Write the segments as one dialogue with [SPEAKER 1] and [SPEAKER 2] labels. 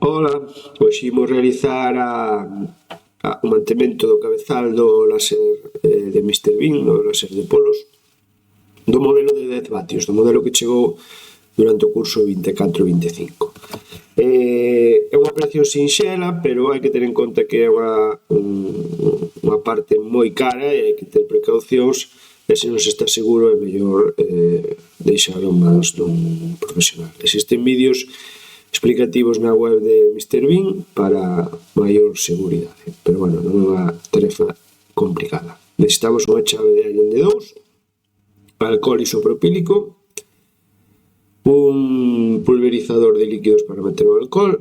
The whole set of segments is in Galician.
[SPEAKER 1] Ola, hoxe imos realizar o mantemento do cabezal do láser de Mr. Bean, do láser de polos, do modelo de 10 vatios, do modelo que chegou durante o curso 24-25. É unha operación sinxela, pero hai que ter en conta que é unha parte moi cara e hai que ter precaucións, e se non se está seguro é mellor deixalo en mans dun profesional. Existen vídeos explicativos na web de Mr. Bean para maior seguridade, pero bueno, non é unha tarefa complicada. Necesitamos unha chave de Allen de 2, alcohol isopropílico, un pulverizador de líquidos para meter o alcohol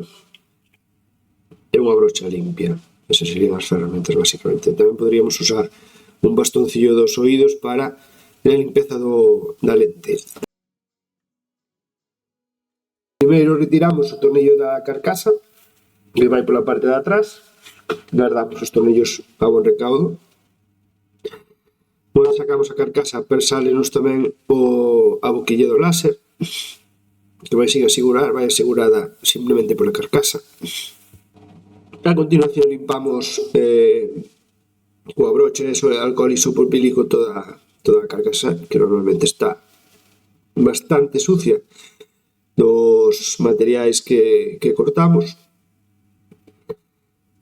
[SPEAKER 1] e unha brocha limpia. Esas serían as ferramentas basicamente. Tamén poderíamos usar un bastoncillo dos oídos para a limpeza da lente. Primeiro retiramos o tornillo da carcasa que vai pola parte de atrás, guardamos os tornillos a bon recaudo. Quando sacamos a carcasa, persálenos tamén a boquilla do láser, que vai asegurada simplemente pola carcasa. A continuación limpamos coa brocha e alcohol isopropílico toda a carcasa, que normalmente está bastante sucia dos materiais que cortamos.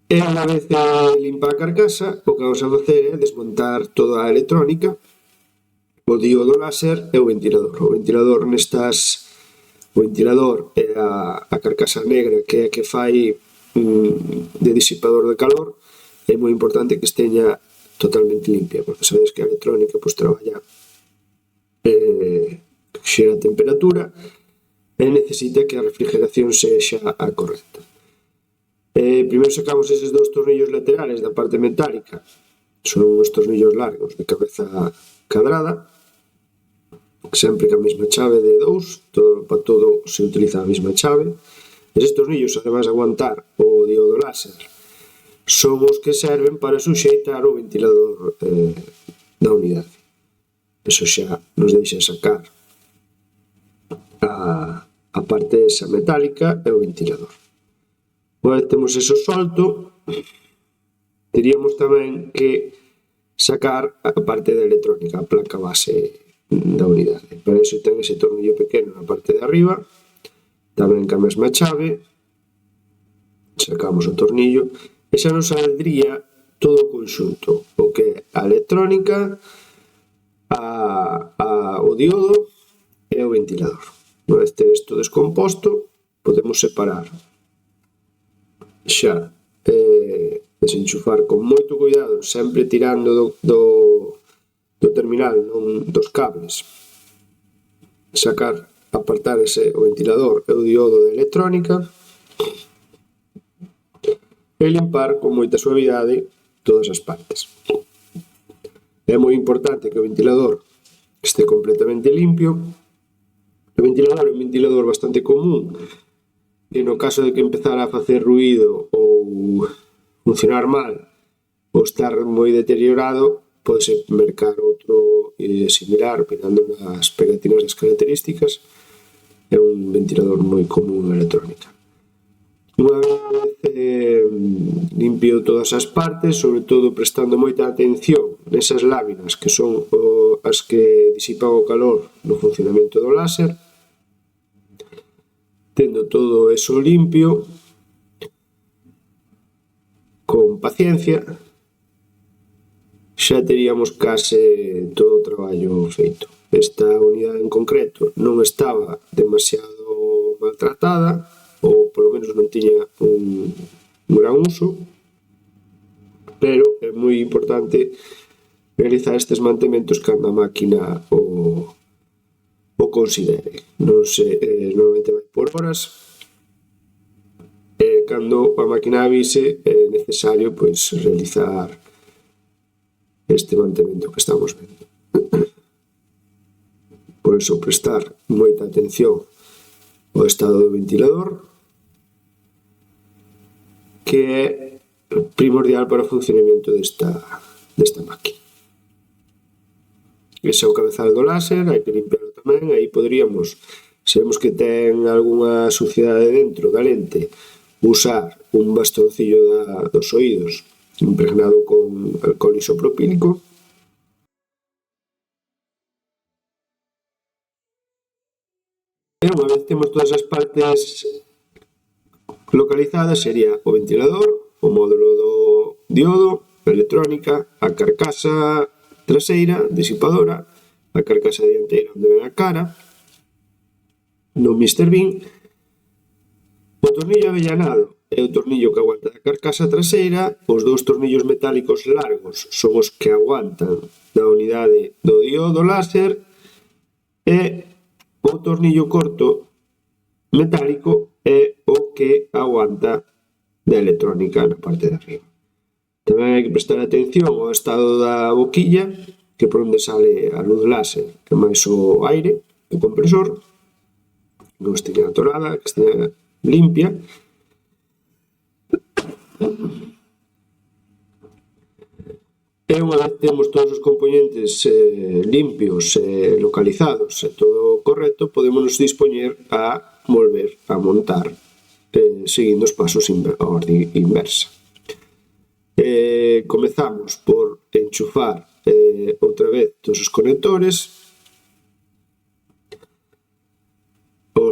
[SPEAKER 1] E unha vez limpa a carcasa, o que vamos a facer é desmontar toda a electrónica, o diodo láser e o ventilador. O ventilador é a carcasa negra, que é a que fai de disipador de calor. É moi importante que esteña totalmente limpia, porque sabedes que a electrónica traballa xera a temperatura e necesita que a refrigeración sexa a correcta. Primeiro sacamos eses dous tornillos laterales da parte metálica, son uns tornillos largos de cabeza cadrada, sempre que a mesma chave de 2, para todo se utiliza a mesma chave. Eses tornillos, ademais de aguantar o diodo láser, son os que serven para suxeitar o ventilador da unidade. Eso xa nos deixa sacar a parte esa metálica e o ventilador. Unha vez temos eso solto, teríamos tamén que sacar a parte da electrónica, a placa base da unidade. Para iso ten ese tornillo pequeno na parte de arriba, tamén ca mesma chave, sacamos o tornillo, e xa nos saldría todo o conxunto, o que é a electrónica, o diodo e o ventilador. Unha vez ter isto descomposto, podemos separar xa, desenchufar con moito cuidado, sempre tirando do terminal, non dos cables, apartar o ventilador e o diodo de electrónica e limpar con moita suavidade todas as partes. É moi importante que o ventilador este completamente limpio. O ventilador é un ventilador bastante común e no caso de que empezara a facer ruído ou funcionar mal ou estar moi deteriorado, podese mercar outro similar mirando nas pegatinas das características. É un ventilador moi común en electrónica. Unha vez limpio todas as partes, sobre todo prestando moita atención nesas láminas que son as que disipan o calor no funcionamento do láser, tendo todo eso limpio, con paciencia, xa teríamos case todo o traballo feito. Esta unidade en concreto non estaba demasiado maltratada, ou polo menos non tiña un gran uso, pero é moi importante realizar estes mantementos cando a máquina o considere. Normalmente vai por horas, e cando a máquina avise é necesario realizar este mantemento que estamos vendo. Por iso, prestar moita atención ao estado do ventilador, que é primordial para o funcionamento desta máquina. Ese é o cabezal do láser, hai que limpiarlo tamén. Aí poderíamos, se vemos que ten algunha suciedade dentro da lente, usar un bastoncillo dos oídos impregnado con alcohol isopropílico. E unha vez temos todas as partes localizadas, sería o ventilador, o módulo do diodo, a electrónica, a carcasa traseira, disipadora, a carcasa dianteira onde ven a cara, no Mr. Bean, o tornillo avellanado é o tornillo que aguanta a carcasa traseira, os dous tornillos metálicos largos son os que aguantan da unidade do diodo láser e o tornillo corto metálico é o que aguanta da electrónica na parte de arriba. Tamén hai que prestar atención ao estado da boquilla, que por onde sale a luz láser, que máis o aire, o compresor, que non esteña atorada, que esteña limpia. E unha vez temos todos os componentes limpios, localizados e todo correcto, podemos dispoñer a volver a montar seguindo os pasos a orde inversa. Comezamos por enchufar outra vez todos os conectores.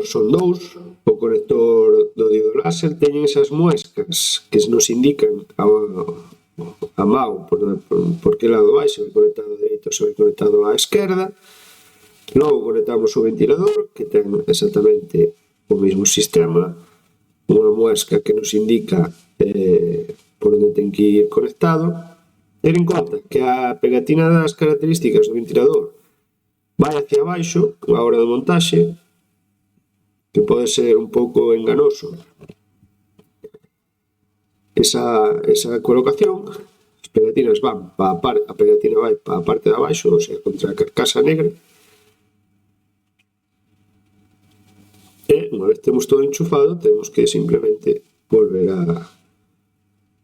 [SPEAKER 1] Son dous. O conector do diodo láser teñen esas muescas que nos indican a mao por que lado vai, se vai conectado a dereita ou se vai conectado á esquerda. Logo conectamos o ventilador, que ten exactamente o mesmo sistema, unha muesca que nos indica por onde ten que ir conectado. Ter en conta que a pegatina das características do ventilador vai hacia abaixo a hora de montaxe, que pode ser un pouco enganoso esa colocación. As pegatinas van a pegatina vai para a parte de abaixo, ou sea, contra a carcasa negra. E unha vez temos todo enchufado, temos que simplemente volver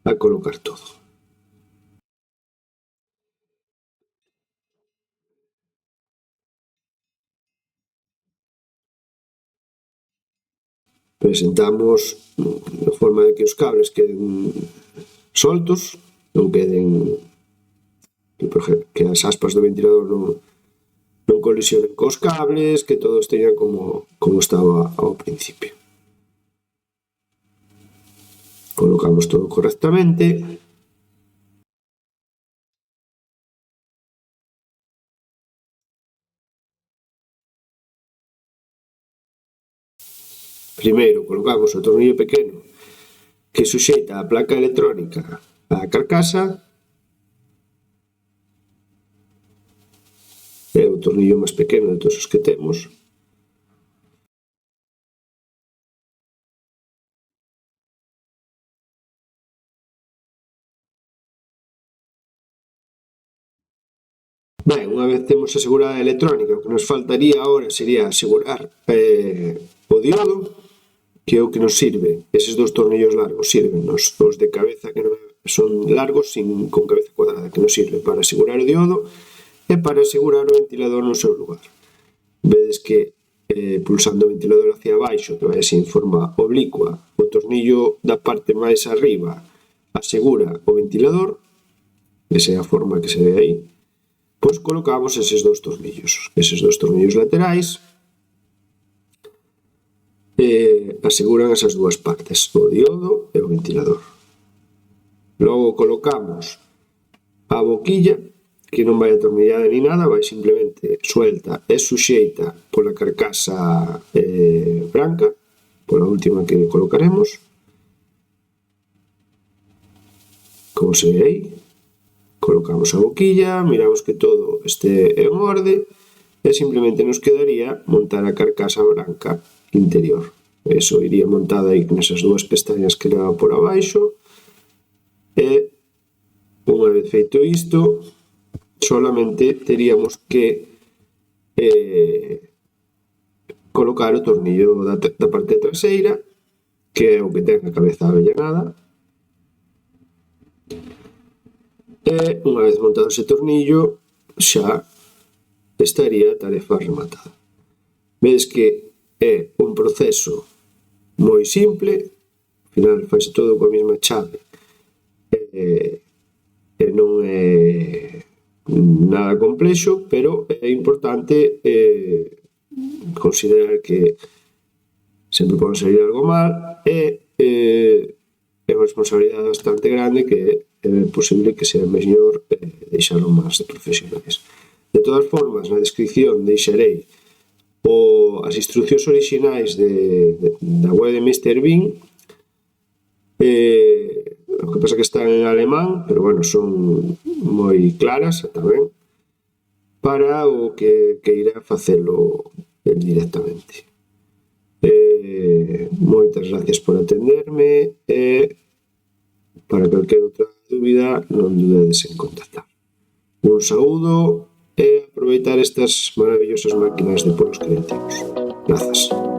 [SPEAKER 1] a colocar todo. Presentamos de forma de que os cables queden soltos, non queden, que as aspas do ventilador non colisionen cos cables, que todos teñan como estaba ao principio. Colocamos todo correctamente. Primeiro colocamos o tornillo pequeno que suxeita a placa electrónica á carcasa é o tornillo máis pequeno de todos os que temos. Ben, unha vez temos asegurada a electrónica, o que nos faltaría agora sería asegurar o diodo, que é o que nos sirve. Eses dous tornillos largos sirven, os de cabeza que non son largos con cabeza cuadrada, que nos sirve para asegurar o diodo e para asegurar o ventilador no seu lugar. Vedes que pulsando o ventilador hacia abaixo, que vai así en forma oblicua, o tornillo da parte máis arriba asegura o ventilador, esa é a forma que se ve aí. Pois colocamos eses dous tornillos laterais, aseguran esas dúas partes, o diodo e o ventilador. Logo colocamos a boquilla, que non vai atornillada ni nada, vai simplemente suelta e suxeita pola carcasa branca, pola última que colocaremos, como se ve aí. Colocamos a boquilla, miramos que todo este en orde e simplemente nos quedaría montar a carcasa branca interior. Eso iría montada aí nesas dúas pestañas que leva por abaixo e unha vez feito isto solamente teríamos que colocar o tornillo da parte traseira, que é o que ten a cabeza avellanada, e unha vez montado ese tornillo xa estaría a tarefa rematada. Vedes que é un proceso moi simple, final faise todo coa mesma chave, e non é nada complexo, pero é importante considerar que sempre pode salir algo mal, e é unha responsabilidade bastante grande que é posible que sea mellor deixalo máis de profesionais. De todas formas, na descripción deixarei as instruccións orixinais da web de Mr. Bean, o que pasa que están en alemán, pero bueno, son moi claras tamén para o que irá facelo directamente. Moitas gracias por atenderme, e para calquer outra dúbida non dudedes en contactar. Un saúdo e aproveitar estas maravillosas máquinas de polos creativos. Grazas.